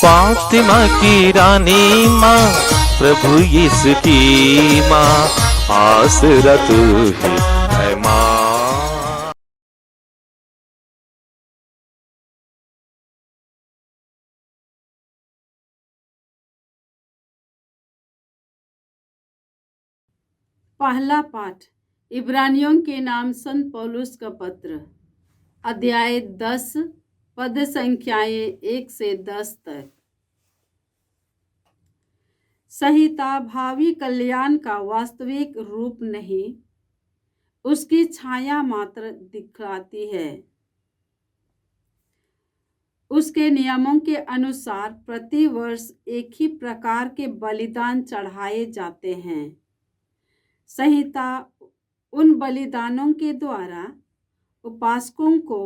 फातिमा की रानी माँ, प्रभु यीशु की माँ, आसरा तू ही है माँ। पहला पाठ इब्रानियों के नाम संत पौलुस का पत्र, अध्याय 10, पद संख्याएं 1 से 10 तक। संहिता भावी कल्याण का वास्तविक रूप नहीं, उसकी छाया मात्र दिखलाती है। उसके नियमों के अनुसार प्रति वर्ष एक ही प्रकार के बलिदान चढ़ाए जाते हैं। संहिता उन बलिदानों के द्वारा उपासकों को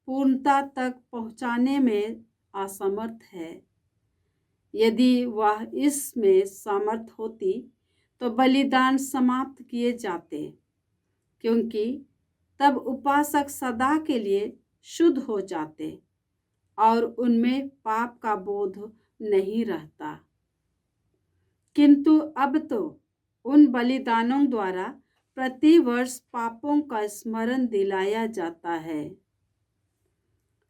पूर्णता तक पहुंचाने में असमर्थ है। यदि वह इसमें समर्थ होती तो बलिदान समाप्त किए जाते, क्योंकि तब उपासक सदा के लिए शुद्ध हो जाते और उनमें पाप का बोध नहीं रहता। किंतु अब तो उन बलिदानों द्वारा प्रति वर्ष पापों का स्मरण दिलाया जाता है।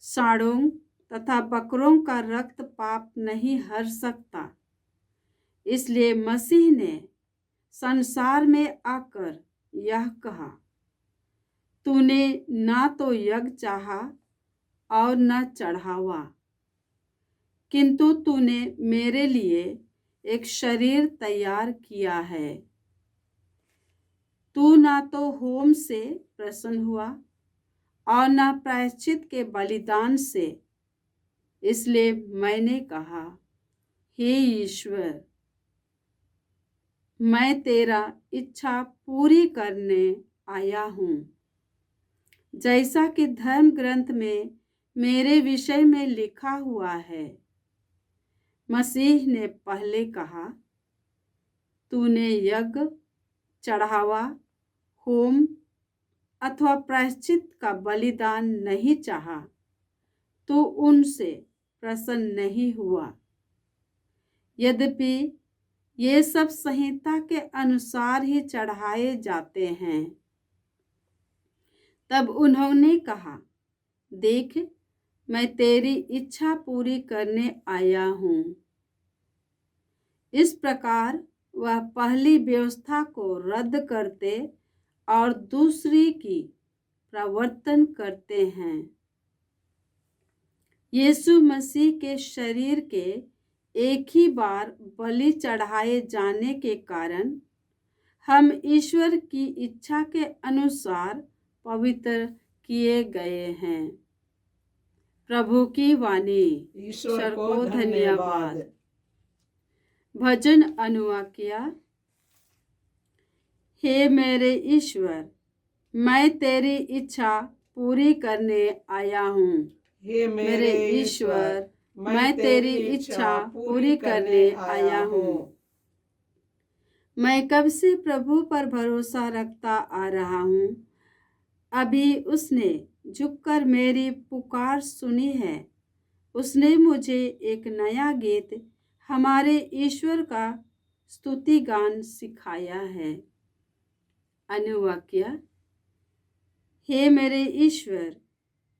सांडों तथा बकरों का रक्त पाप नहीं हर सकता, इसलिए मसीह ने संसार में आकर यह कहा, तूने ना तो यज्ञ चाहा और न चढ़ावा, किंतु तूने मेरे लिए एक शरीर तैयार किया है। तू ना तो होम से प्रसन्न हुआ और न प्रायश्चित के बलिदान से। इसलिए मैंने कहा, हे ईश्वर, मैं तेरा इच्छा पूरी करने आया हूँ, जैसा कि धर्म ग्रंथ में मेरे विषय में लिखा हुआ है। मसीह ने पहले कहा, तूने यज्ञ, चढ़ावा, होम अथवा प्रायश्चित का बलिदान नहीं चाहा, तो उनसे प्रसन्न नहीं हुआ। यद्यपि ये सब संहिता के अनुसार ही चढ़ाए जाते हैं। तब उन्होंने कहा, देख, मैं तेरी इच्छा पूरी करने आया हूँ। इस प्रकार वह पहली व्यवस्था को रद्द करते और दूसरी की प्रवर्तन करते हैं। यीशु मसीह के शरीर के एक ही बार बलि चढ़ाए जाने के कारण हम ईश्वर की इच्छा के अनुसार पवित्र किए गए हैं। प्रभु की वाणी। ईश्वर को धन्यवाद। भजन अनुवाक्य। हे मेरे ईश्वर, मैं तेरी इच्छा पूरी करने आया हूँ। हे मेरे ईश्वर, मैं तेरी इच्छा पूरी करने आया हूँ। मैं कब से प्रभु पर भरोसा रखता आ रहा हूँ। अभी उसने झुककर मेरी पुकार सुनी है। उसने मुझे एक नया गीत हमारे ईश्वर का स्तुति गान सिखाया है। अनुवाक्य। हे मेरे ईश्वर,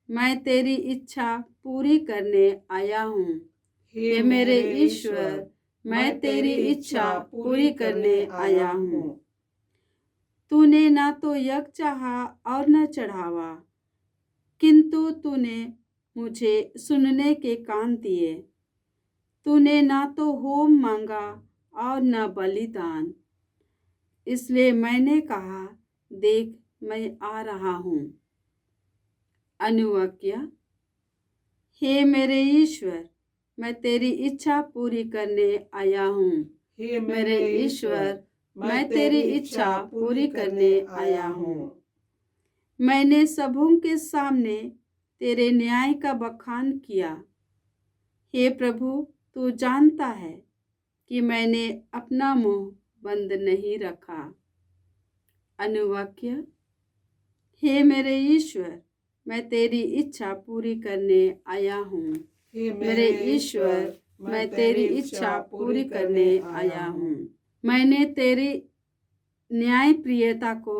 मैं तेरी इच्छा पूरी करने आया हूँ। हे मेरे ईश्वर, मैं तेरी इच्छा पूरी करने आया हूँ। तूने ना तो यज्ञ चाहा और न चढ़ावा, किंतु तूने मुझे सुनने के कान दिए। तूने ना तो होम मांगा और न बलिदान। इसलिए मैंने कहा, देख, मैं आ रहा हूँ। अनुवाक्य। हे मेरे ईश्वर, मैं तेरी इच्छा पूरी करने आया हूँ। हे मेरे ईश्वर, मैं तेरी इच्छा पूरी करने आया हूँ। मैंने सबों के सामने तेरे न्याय का बखान किया। हे प्रभु, तू जानता है कि मैंने अपना मुंह बंद नहीं रखा। अनुवाक्य। हे मेरे ईश्वर, मैं तेरी इच्छा पूरी करने आया हूँ। हे मेरे ईश्वर, मैं तेरी इच्छा पूरी करने आया हूँ। मैंने तेरी न्यायप्रियता को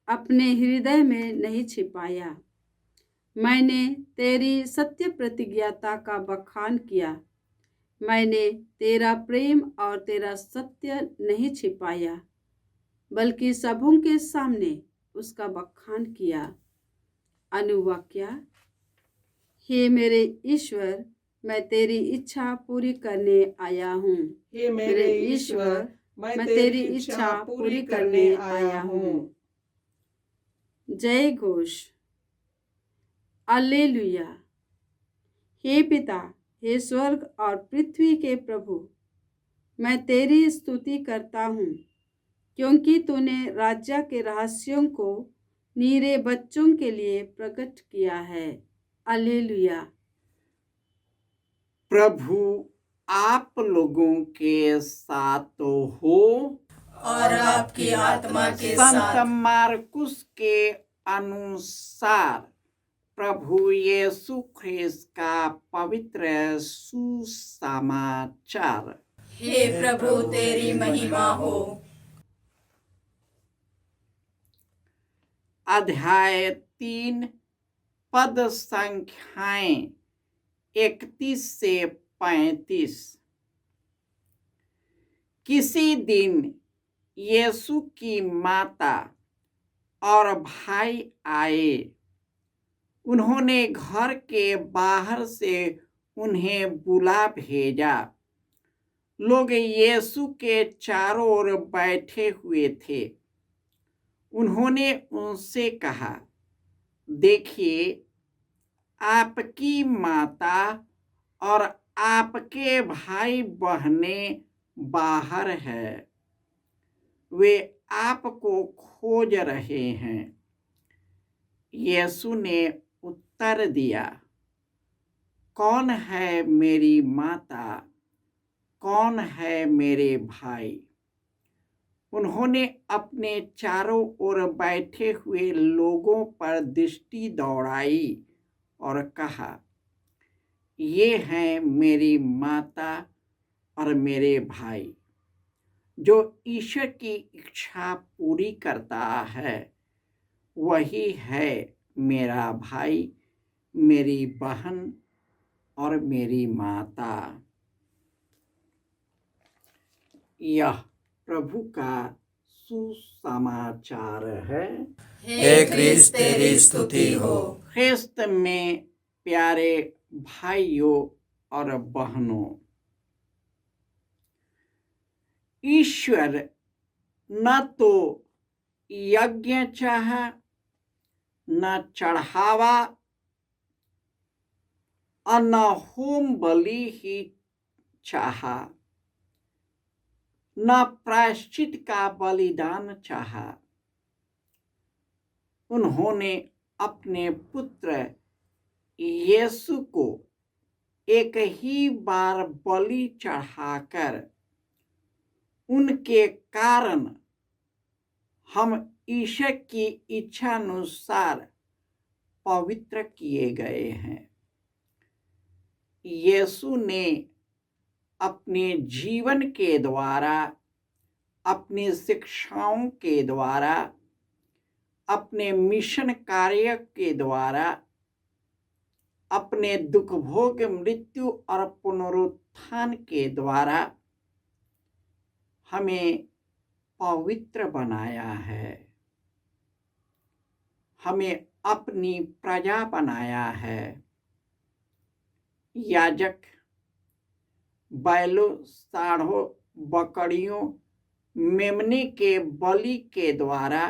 अपने हृदय में नहीं छिपाया। मैंने तेरी सत्य प्रतिज्ञता का बखान किया। मैंने तेरा प्रेम और तेरा सत्य नहीं छिपाया, बल्कि सबों के सामने उसका बखान किया। अनुवाक्या, हे मेरे ईश्वर, मैं तेरी इच्छा पूरी करने आया हूँ। हे मेरे ईश्वर, मैं तेरी इच्छा पूरी करने आया हूँ। जय घोष। alleluia। हे पिता, हे स्वर्ग और पृथ्वी के प्रभु, मैं तेरी स्तुति करता हूँ, क्योंकि तूने राज्य के रहस्यों को नीरे बच्चों के लिए प्रकट किया है। alleluia। प्रभु आप लोगों के साथ तो हो और आपकी आत्मा के संत साथ। मार्कुस के अनुसार प्रभु यीशु ख्रिस्त का पवित्र सुसमाचार। हे प्रभु, तेरी महिमा हो। अध्याय 3 पद संख्याएं 31 से 35। किसी दिन यीशु की माता और भाई आए। उन्होंने घर के बाहर से उन्हें बुला भेजा। लोग यीशु के चारों ओर बैठे हुए थे। उन्होंने उनसे कहा, देखिए, आपकी माता और आपके भाई बहनें बाहर है। वे आपको खोज रहे हैं। यीशु ने उत्तर दिया, कौन है मेरी माता, कौन है मेरे भाई? उन्होंने अपने चारों ओर बैठे हुए लोगों पर दृष्टि दौड़ाई और कहा, ये हैं मेरी माता और मेरे भाई। जो ईश्वर की इच्छा पूरी करता है, वही है मेरा भाई, मेरी बहन और मेरी माता। यह प्रभु का सुसमाचार है। हे क्रिस्त, तेरी स्तुति हो। ख्रिस्त में प्यारे भाइयों और बहनों, ईश्वर न तो यज्ञ चाहा, न चढ़ावा और न होम बलि ही चाहा, न प्रायश्चित का बलिदान चाहा। उन्होंने अपने पुत्र यीशु को एक ही बार बलि चढ़ाकर उनके कारण हम ईश्वर की इच्छा अनुसार पवित्र किए गए हैं। यीशु ने अपने जीवन के द्वारा, अपनी शिक्षाओं के द्वारा, अपने मिशन कार्य के द्वारा, अपने दुख भोग, मृत्यु और पुनरुत्थान के द्वारा हमें पवित्र बनाया है। हमें अपनी प्रजा बनाया है। याजक बैलों, साढ़ों, बकरियों, मेमने के बलि के द्वारा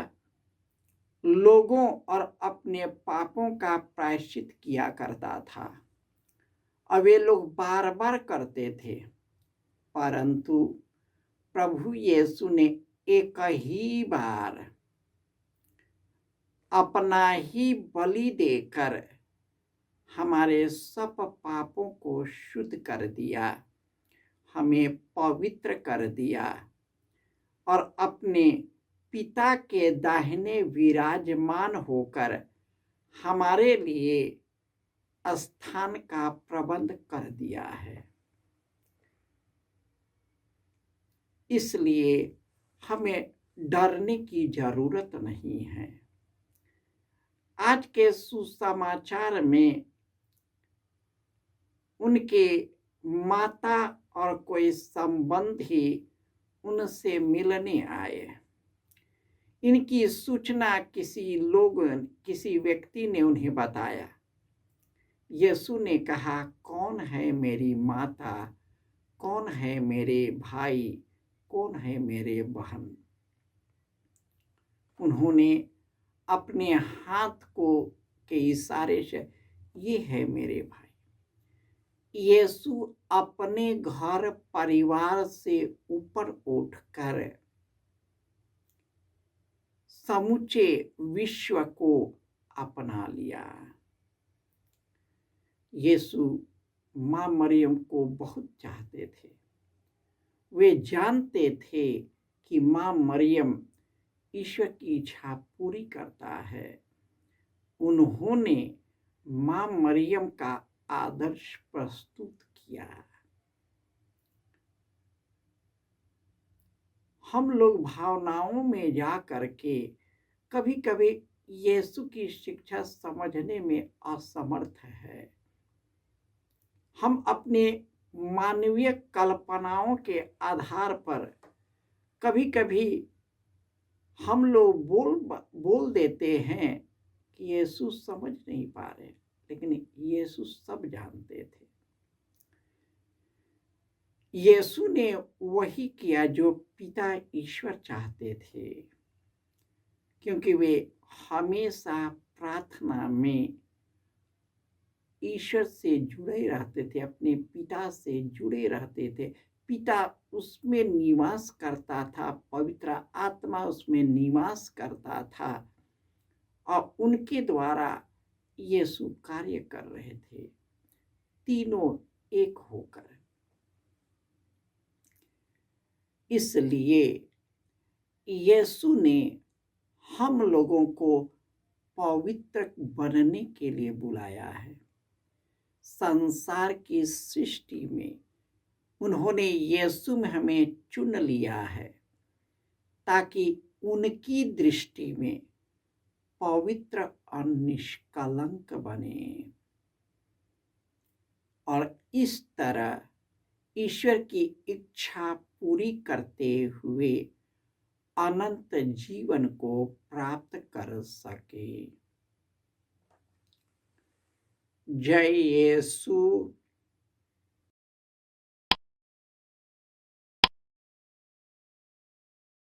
लोगों और अपने पापों का प्रायश्चित किया करता था। अब वे लोग बार बार करते थे, परंतु प्रभु यीशु ने एक ही बार अपना ही बलि देकर हमारे सब पापों को शुद्ध कर दिया, हमें पवित्र कर दिया और अपने पिता के दाहिने विराजमान होकर हमारे लिए स्थान का प्रबंध कर दिया है। इसलिए हमें डरने की जरूरत नहीं है। आज के सुसमाचार में उनके माता और कोई संबंधी उनसे मिलने आए। इनकी सूचना किसी व्यक्ति ने उन्हें बताया। यीशु ने कहा, कौन है मेरी माता, कौन है मेरे भाई, कौन है मेरे बहन। उन्होंने अपने हाथ के इशारे से, ये है मेरे भाई। यीशु अपने घर परिवार से ऊपर उठकर समूचे विश्व को अपना लिया। यीशु मां मरियम को बहुत चाहते थे। वे जानते थे कि मां मरियम ईश्वर की इच्छा पूरी करता है। उन्होंने मां मरियम का आदर्श प्रस्तुत किया। हम लोग भावनाओं में जा करके कभी कभी यीशु की शिक्षा समझने में असमर्थ है। हम अपने मानवीय कल्पनाओं के आधार पर कभी कभी हम लोग बोल देते हैं कि यीशु समझ नहीं पा रहे, लेकिन यीशु सब जानते थे। यीशु ने वही किया जो पिता ईश्वर चाहते थे, क्योंकि वे हमेशा प्रार्थना में ईश्वर से जुड़े रहते थे, अपने पिता से जुड़े रहते थे। पिता उसमें निवास करता था, पवित्र आत्मा उसमें निवास करता था और उनके द्वारा यीशु कार्य कर रहे थे, तीनों एक होकर। इसलिए यीशु ने हम लोगों को पवित्र बनने के लिए बुलाया है। संसार की सृष्टि में उन्होंने यीशु में हमें चुन लिया है ताकि उनकी दृष्टि में पवित्र और निष्कलंक बने और इस तरह ईश्वर की इच्छा पूरी करते हुए अनंत जीवन को प्राप्त कर सके। जय यीशु।